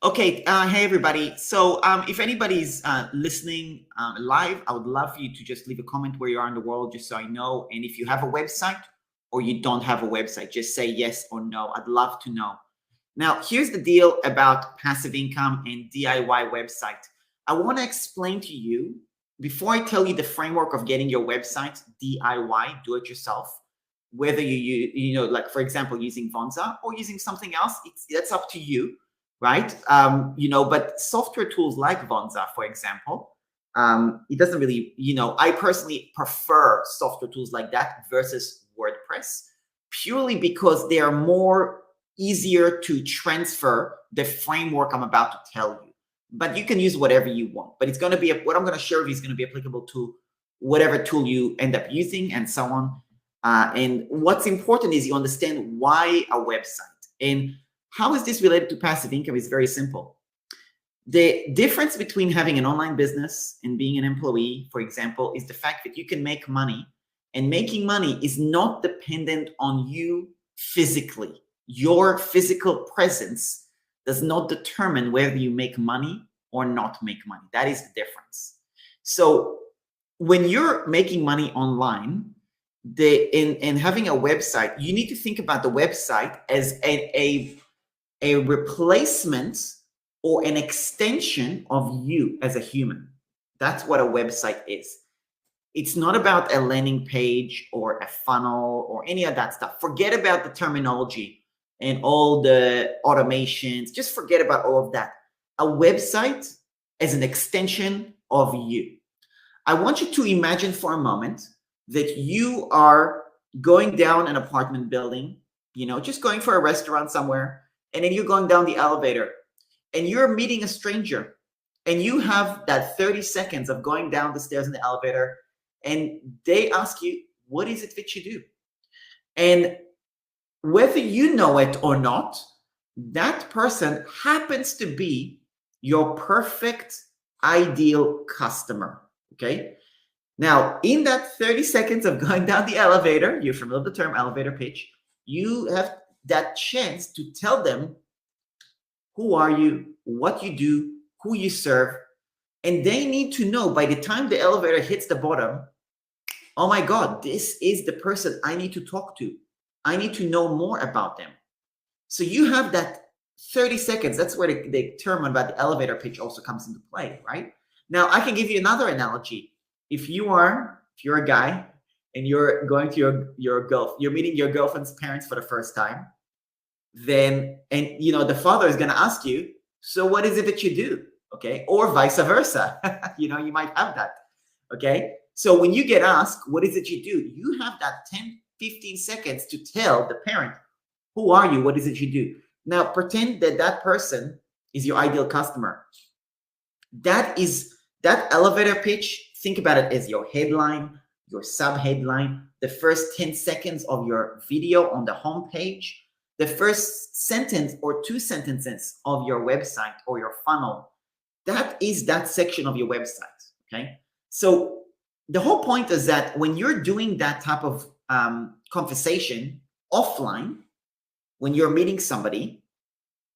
Okay, hey everybody. So if anybody's listening live, I would love for you to just leave a comment where you are in the world, just so I know. And if you have a website or you don't have a website, just say yes or no. I'd love to know. Now, here's the deal about passive income and DIY website. I want to explain to you, before I tell you the framework of getting your website DIY, do it yourself, whether like for example, using Vonza or using something else, that's up to you, right? But software tools like Vonza, for example, it doesn't really, I personally prefer software tools like that versus WordPress, purely because they are more easier to transfer the framework I'm about to tell you. But you can use whatever you want. But it's going to be, what I'm going to share with you is going to be applicable to whatever tool you end up using and so on. And what's important is you understand why a website. And how is this related to passive income is very simple. The difference between having an online business and being an employee, for example, is the fact that you can make money, and making money is not dependent on you physically. Your physical presence does not determine whether you make money or not make money. That is the difference. So when you're making money online, in having a website, you need to think about the website as a replacement or an extension of you as a human. That's what a website is. It's not about a landing page or a funnel or any of that stuff. Forget about the terminology and all the automations. Just forget about all of that. A website is an extension of you. I want you to imagine for a moment that you are going down an apartment building, just going for a restaurant somewhere, and then you're going down the elevator and you're meeting a stranger, and you have that 30 seconds of going down the stairs in the elevator, and they ask you, what is it that you do? And whether you know it or not, that person happens to be your perfect ideal customer, okay? Now, in that 30 seconds of going down the elevator, you're familiar with the term elevator pitch, you have that chance to tell them who are you, what you do, who you serve, and they need to know by the time the elevator hits the bottom, oh my God, this is the person I need to talk to. I need to know more about them. So you have that 30 seconds. That's where the term about the elevator pitch also comes into play, right? Now, I can give you another analogy. If you're a guy and you're going to you're meeting your girlfriend's parents for the first time, then, and the father is going to ask you, so what is it that you do? Okay. Or vice versa. You might have that. Okay. So when you get asked, what is it you do? You have that 10, 15 seconds to tell the parent, who are you? What is it you do? Now pretend that person is your ideal customer. That elevator pitch. Think about it as your headline, your sub-headline, the first 10 seconds of your video on the homepage, the first sentence or two sentences of your website or your funnel. That is that section of your website, okay? So the whole point is that when you're doing that type of conversation offline, when you're meeting somebody,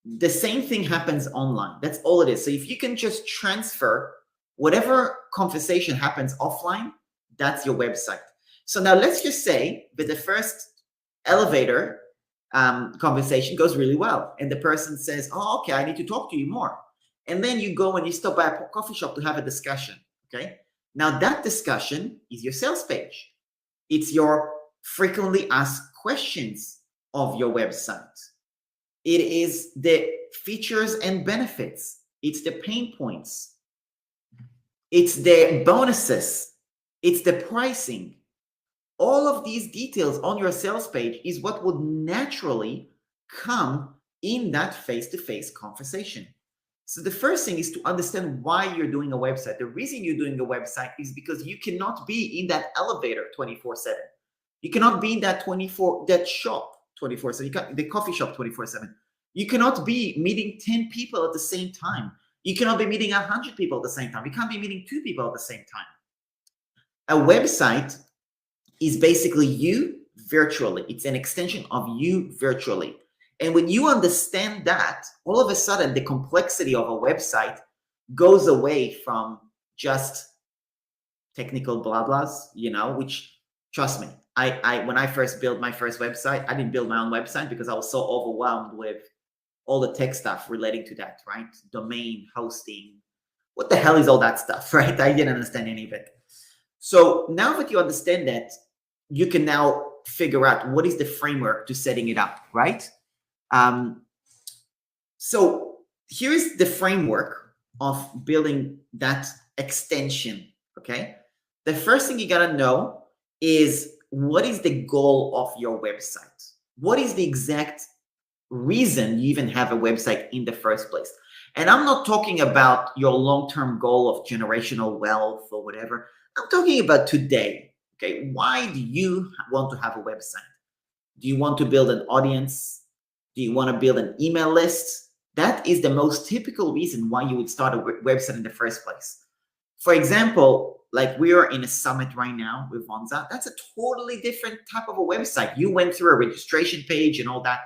the same thing happens online. That's all it is. So if you can just transfer whatever conversation happens offline, that's your website. So now let's just say that the first elevator conversation goes really well. And the person says, oh, okay, I need to talk to you more. And then you go and you stop by a coffee shop to have a discussion, okay? Now that discussion is your sales page. It's your frequently asked questions of your website. It is the features and benefits. It's the pain points. It's the bonuses. It's the pricing. All of these details on your sales page is what would naturally come in that face-to-face conversation. So the first thing is to understand why you're doing a website. The reason you're doing a website is because you cannot be in that elevator 24/7. You cannot be in that shop 24/7. The coffee shop 24/7. You cannot be meeting 10 people at the same time. You cannot be meeting 100 people at the same time. You can't be meeting 2 people at the same time. A website is basically you virtually. It's an extension of you virtually. And when you understand that, all of a sudden the complexity of a website goes away from just technical blah blahs, which, trust me, I when I first built my first website, I didn't build my own website because I was so overwhelmed with all the tech stuff relating to that, right? Domain, hosting, what the hell is all that stuff, right? I didn't understand any of it. So now that you understand that, you can now figure out what is the framework to setting it up, right? So here's the framework of building that extension, okay? The first thing you gotta know is, what is the goal of your website? What is the exact reason you even have a website in the first place? And I'm not talking about your long-term goal of generational wealth or whatever. I'm talking about today, okay? Why do you want to have a website? Do you want to build an audience? Do you want to build an email list? That is the most typical reason why you would start a website in the first place. For example, like we are in a summit right now with Vonza. That's a totally different type of a website. You went through a registration page and all that.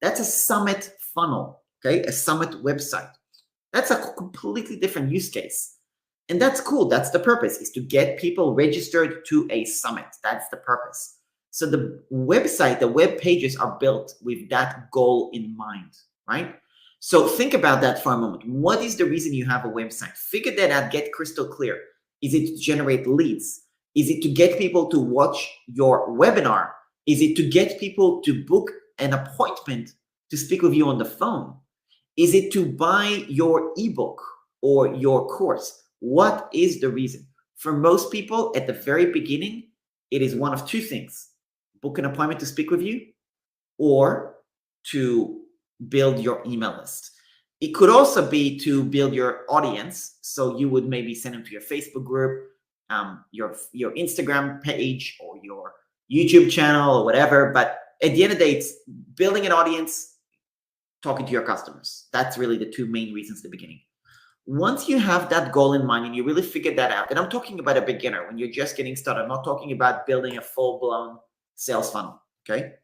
That's a summit funnel, okay? A summit website. That's a completely different use case. And that's cool. That's the purpose, is to get people registered to a summit. That's the purpose. So the website, the web pages are built with that goal in mind, right? So think about that for a moment. What is the reason you have a website? Figure that out, get crystal clear. Is it to generate leads? Is it to get people to watch your webinar? Is it to get people to book an appointment to speak with you on the phone? Is it to buy your ebook or your course? What is the reason? For most people at the very beginning, it is one of two things: book an appointment to speak with you, or to build your email list. It could also be to build your audience. So you would maybe send them to your Facebook group, your Instagram page, or your YouTube channel, or whatever. But at the end of the day, it's building an audience, talking to your customers. That's really the two main reasons at the beginning. Once you have that goal in mind and you really figure that out, and I'm talking about a beginner when you're just getting started, I'm not talking about building a full-blown sales funnel, okay?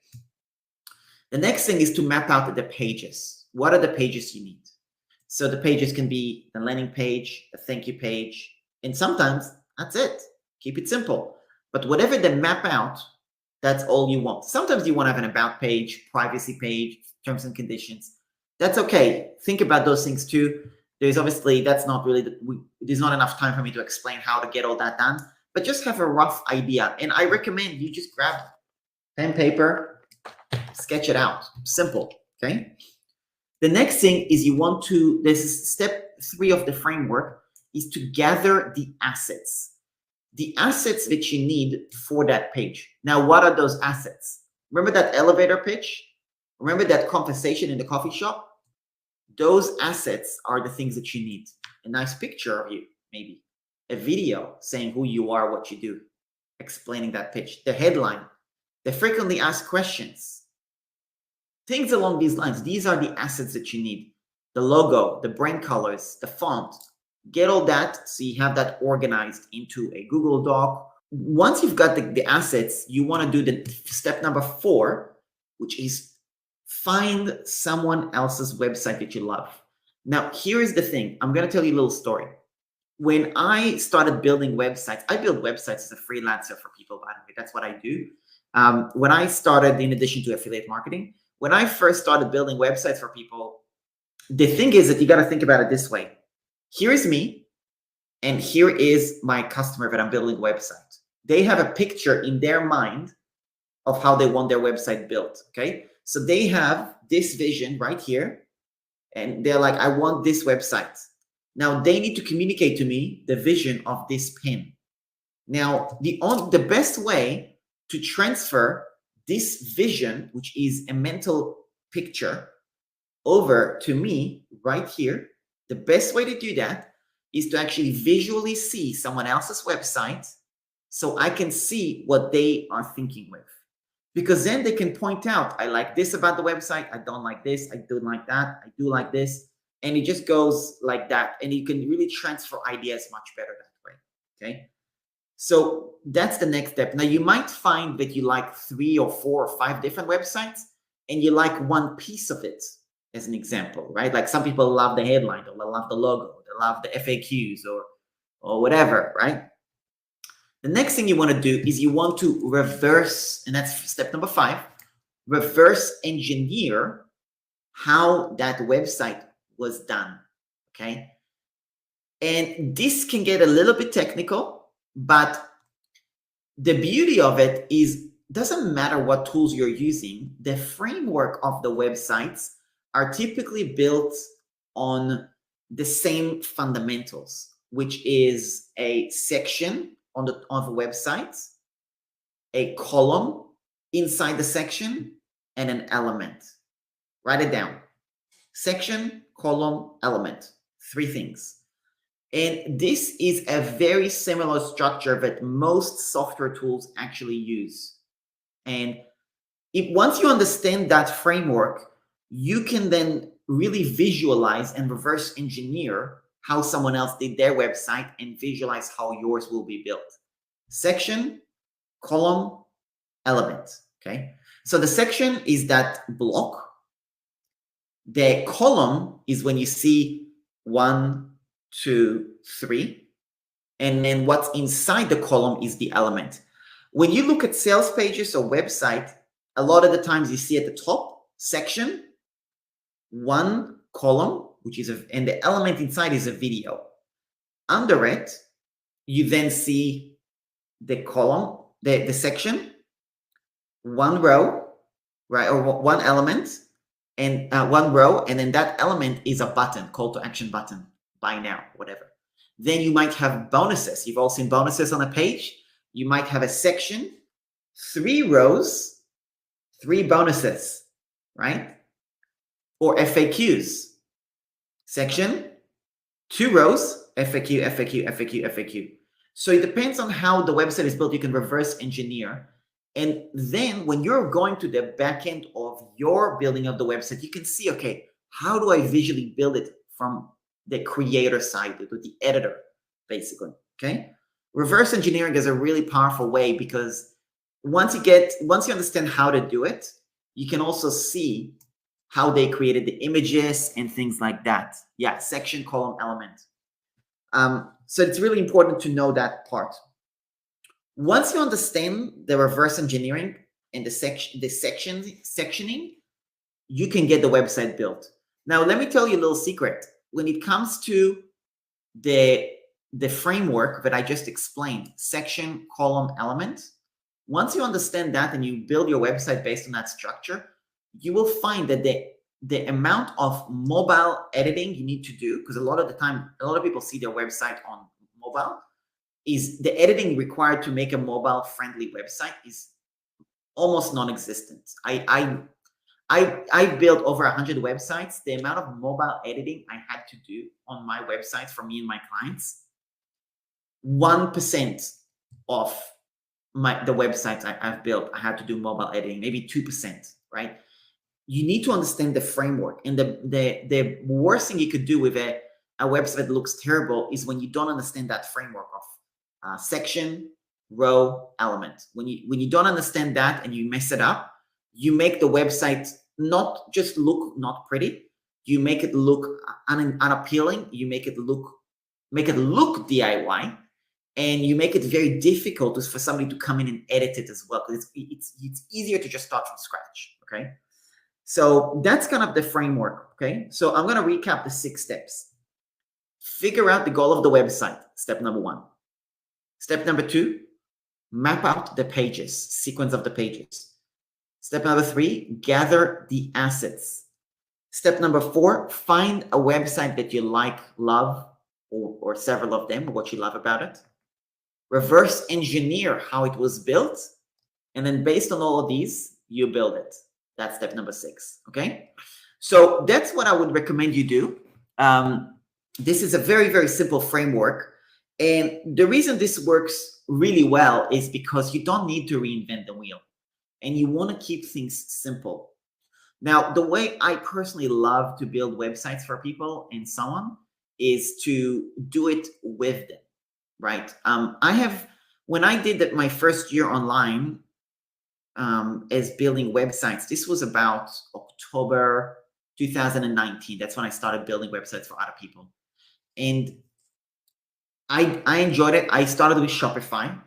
The next thing is to map out the pages. What are the pages you need? So the pages can be a landing page, a thank you page, and sometimes that's it. Keep it simple. But whatever they map out, that's all you want. Sometimes you want to have an about page, privacy page, terms and conditions. That's okay. Think about those things too. There's obviously, that's not really, there's not enough time for me to explain how to get all that done, but just have a rough idea. And I recommend you just grab pen, paper, sketch it out. Simple, okay? The next thing is you want to, this is step 3 of the framework, is to gather the assets. The assets that you need for that page. Now, what are those assets? Remember that elevator pitch? Remember that conversation in the coffee shop? Those assets are the things that you need. A nice picture of you, maybe. A video saying who you are, what you do, explaining that pitch. The headline, the frequently asked questions. Things along these lines. These are the assets that you need. The logo, the brand colors, the font. Get all that so you have that organized into a Google Doc. Once you've got the assets, you want to do the step number 4, which is find someone else's website that you love. Now, here is the thing. I'm going to tell you a little story. When I started building websites, I build websites as a freelancer for people, by the way. That's what I do. When I started, in addition to affiliate marketing, when I first started building websites for people, the thing is that you got to think about it this way. Here is me, and here is my customer that I'm building a website. They have a picture in their mind of how they want their website built, okay? So they have this vision right here, and they're like, I want this website. Now they need to communicate to me the vision of this pin. Now, the best way to transfer this vision, which is a mental picture, over to me right here, the best way to do that is to actually visually see someone else's website so I can see what they are thinking with. Because then they can point out, I like this about the website, I don't like this, I don't like that, I do like this. And it just goes like that. And you can really transfer ideas much better that way, okay? So that's the next step. Now you might find that you like 3 or 4 or 5 different websites. and you like one piece of it, as an example, right? Like some people love the headline, or they love the logo, they love the FAQs, or whatever, right? The next thing you want to do is you want to reverse, and that's step number 5, reverse engineer how that website was done, okay? And this can get a little bit technical, but the beauty of it is, doesn't matter what tools you're using, the framework of the websites are typically built on the same fundamentals, which is a section on the website, a column inside the section, and an element. Write it down. Section, column, element. 3 things. And this is a very similar structure that most software tools actually use. And once you understand that framework, you can then really visualize and reverse engineer how someone else did their website and visualize how yours will be built. Section, column, element. Okay. So the section is that block. The column is when you see 1, 2, 3. And then what's inside the column is the element. When you look at sales pages or website, a lot of the times you see at the top, section, 1 column, which is and the element inside is a video. Under it, you then see the column, the section, 1 row, right, or 1 element, and 1 row, and then that element is a button, call to action button, buy now, whatever. Then you might have bonuses. You've all seen bonuses on a page. You might have a section, 3 rows, 3 bonuses, right? Or FAQs. Section, 2 rows, FAQ, FAQ, FAQ, FAQ. So it depends on how the website is built. You can reverse engineer. And then when you're going to the back end of your building of the website, you can see, okay, how do I visually build it from the creator side, to the editor, basically, okay? Reverse engineering is a really powerful way, because once you understand how to do it, you can also see how they created the images and things like that. Yeah, section, column, element. So it's really important to know that part. Once you understand the reverse engineering and the sectioning, you can get the website built. Now, let me tell you a little secret. When it comes to the framework that I just explained, section, column, element, once you understand that and you build your website based on that structure, you will find that the amount of mobile editing you need to do, because a lot of the time, a lot of people see their website on mobile, is the editing required to make a mobile friendly website is almost non-existent. I built over 100 websites. The amount of mobile editing I had to do on my websites for me and my clients, 1% of the websites I've built, I had to do mobile editing, maybe 2%, right? You need to understand the framework. And the worst thing you could do with a website that looks terrible is when you don't understand that framework of section, row, element. When you don't understand that and you mess it up, you make the website not just look not pretty, you make it look unappealing, you make it look DIY, and you make it very difficult for somebody to come in and edit it as well, because it's easier to just start from scratch. Okay, so that's kind of the framework. Okay, so I'm going to recap the 6 steps. Figure out the goal of the website, step number 1. Step number 2, map out the pages, sequence of the pages. Step number 3, gather the assets. Step number 4, find a website that you like, love, or several of them, what you love about it. Reverse engineer how it was built. And then based on all of these, you build it. That's step number 6, okay? So that's what I would recommend you do. This is a very, very simple framework. And the reason this works really well is because you don't need to reinvent the wheel, and you want to keep things simple. Now, the way I personally love to build websites for people and so on is to do it with them, right? When I did that my first year online, as building websites. This was about October 2019. That's when I started building websites for other people. And I enjoyed it. I started with Shopify,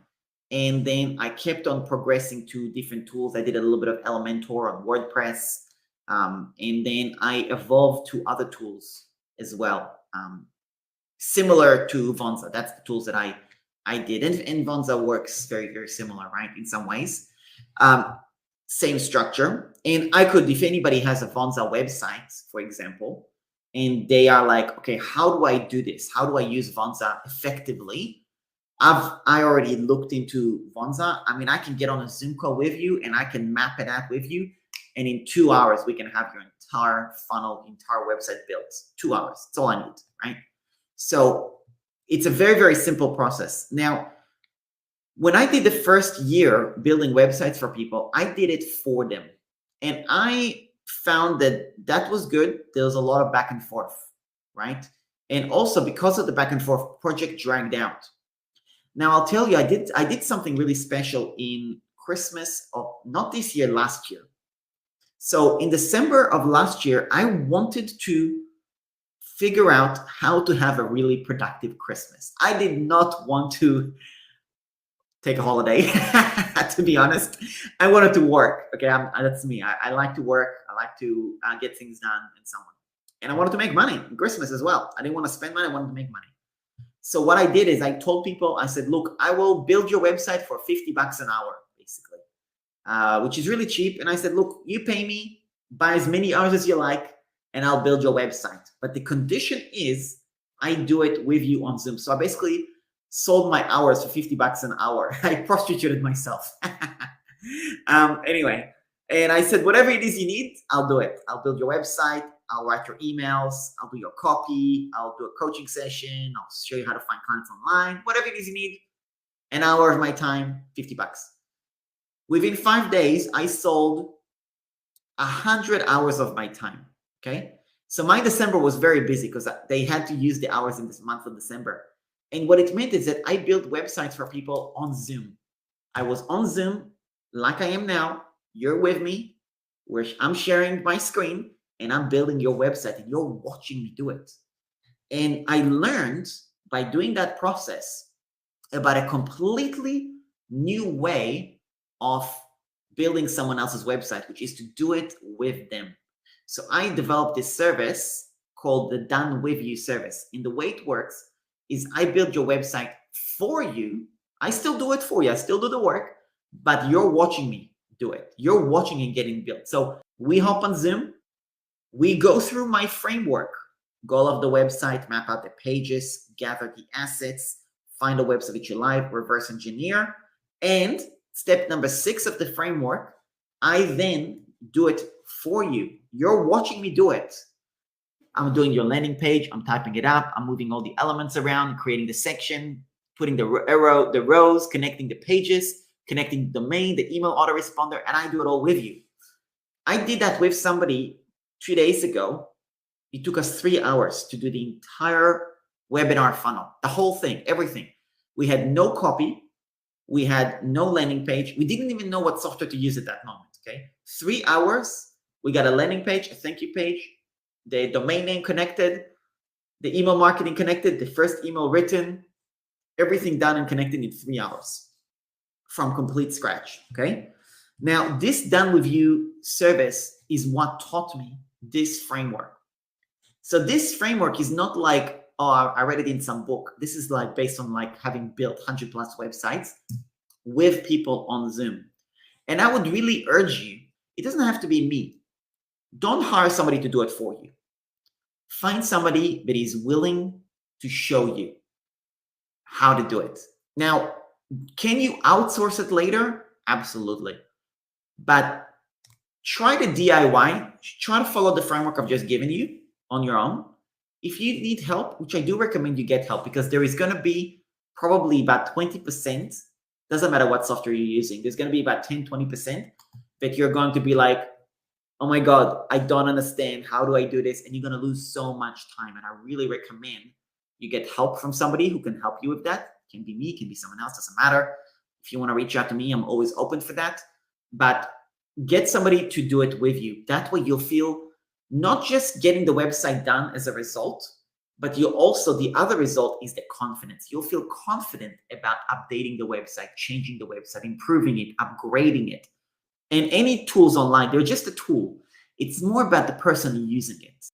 and then I kept on progressing to different tools. I did a little bit of Elementor on WordPress, and then I evolved to other tools as well, similar to Vonza. That's the tools that I did, and Vonza works very, very similar, right, in some ways. Same structure. And I could, if anybody has a Vonza website, for example, and they are like, okay, how do I do this? How do I use Vonza effectively? I already looked into Vonza. I mean, I can get on a Zoom call with you and I can map it out with you. And in 2 hours, we can have your entire funnel, entire website built. 2 hours. That's all I need, right? So it's a very, very simple process. Now, when I did the first year building websites for people, I did it for them. And I found that was good. There was a lot of back and forth, right? And also because of the back and forth, project dragged out. Now I'll tell you, I did something really special in Christmas of not this year, last year. So in December of last year, I wanted to figure out how to have a really productive Christmas. I did not want to take a holiday, to be honest. I wanted to work. Okay, that's me. I like to work. I like to get things done and so on. And I wanted to make money in Christmas as well. I didn't want to spend money. I wanted to make money. So what I did is I told people, I said, look, I will build your website for $50 an hour, basically, which is really cheap. And I said, look, you pay me, buy as many hours as you like, and I'll build your website. But the condition is I do it with you on Zoom. So I basically sold my hours for $50 an hour. I prostituted myself. Anyway, and I said, whatever it is you need, I'll do it. I'll build your website. I'll write your emails. I'll do your copy. I'll do a coaching session. I'll show you how to find clients online. Whatever it is you need, an hour of my time, $50. Within 5 days, I sold 100 hours of my time. Okay. So my December was very busy because they had to use the hours in this month of December. And what it meant is that I built websites for people on Zoom. I was on Zoom like I am now. You're with me, where I'm sharing my screen and I'm building your website and you're watching me do it. And I learned by doing that process about a completely new way of building someone else's website, which is to do it with them. So I developed this service called the Done With You service. And the way it works is I build your website for you. I still do it for you. I still do the work, but you're watching me do it. You're watching it getting built. So we hop on Zoom. We go through my framework, goal of the website, map out the pages, gather the assets, find a website that you like, reverse engineer. And step number 6 of the framework, I then do it for you. You're watching me do it. I'm doing your landing page. I'm typing it up. I'm moving all the elements around, creating the section, putting the rows, connecting the pages, connecting the domain, the email autoresponder, and I do it all with you. I did that with somebody 2 days ago. It took us 3 hours to do the entire webinar funnel, the whole thing, everything. We had no copy. We had no landing page. We didn't even know what software to use at that moment, okay? 3 hours, we got a landing page, a thank you page, the domain name connected, the email marketing connected, the first email written, everything done and connected in 3 hours from complete scratch, okay? Now, this Done With You service is what taught me this framework. So this framework is not like, oh, I read it in some book. This is like based on like having built 100+ websites with people on Zoom. And I would really urge you, it doesn't have to be me. Don't hire somebody to do it for you. Find somebody that is willing to show you how to do it. Now, can you outsource it later? Absolutely. But try to DIY, try to follow the framework I've just given you on your own. If you need help, which I do recommend you get help, because there is going to be probably about 20%, doesn't matter what software you're using, there's going to be about 10, 20% that you're going to be like, oh my God, I don't understand. How do I do this? And you're going to lose so much time. And I really recommend you get help from somebody who can help you with that. It can be me, it can be someone else, doesn't matter. If you want to reach out to me, I'm always open for that. but get somebody to do it with you. That way you'll feel not just getting the website done as a result, but you also, the other result is the confidence. You'll feel confident about updating the website, changing the website, improving it, upgrading it. And any tools online, they're just a tool. It's more about the person using it.